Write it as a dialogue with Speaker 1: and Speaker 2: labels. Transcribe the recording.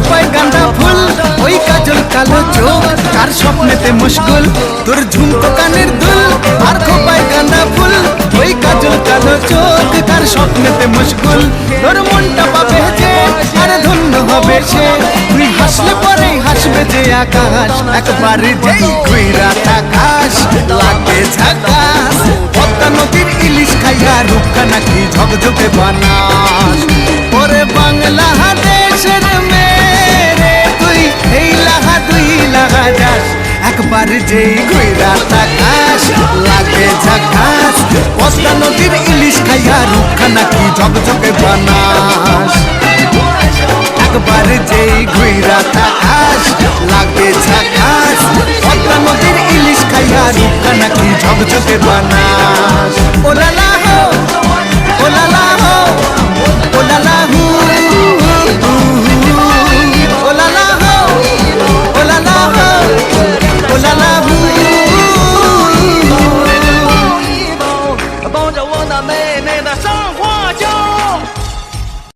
Speaker 1: খোপায় গাঁদা ফুল ওই কাজল কালো চোখ কার স্বপ্নেতে মশগুল তোর ঝুমকো কানের দুল আর খোপায় গাঁদা ফুল ওই কাজল কালো চোখ কার স্বপ্নেতে মশগুল তোর মনটা পাবে যে আর ধন্য হবে সে তুই হাসলে পরে হাসবে যে আকাশ একবারে যেই ঘুইরা আকাশ লাগে ঝাকাস পদ্মা নদীর ইলিশ খাইয়া রূপখানা কি ঝকঝকে বানাস ওরে বাংলাদেশের মেরে তুই এই লাহা দুই লাহা যাস একবার যেই ঘুইরা আকাশ লাগে ঝাকাস পদ্মা নদীর ইলিশ খাইয়া রূপখানা কি ঝকঝকে বানাস একবার যেই ঘুইরা আকাশ লাগে ঝাকাস পদ্মা নদীর ইলিশ খাইয়া রূপখানা কি ঝকঝকে বানাস ওলালা হো ওলালা হো ওলালা হু ওলালা হো ওলালা হো ওলালা হু
Speaker 2: 抱着我那美美的上花轿。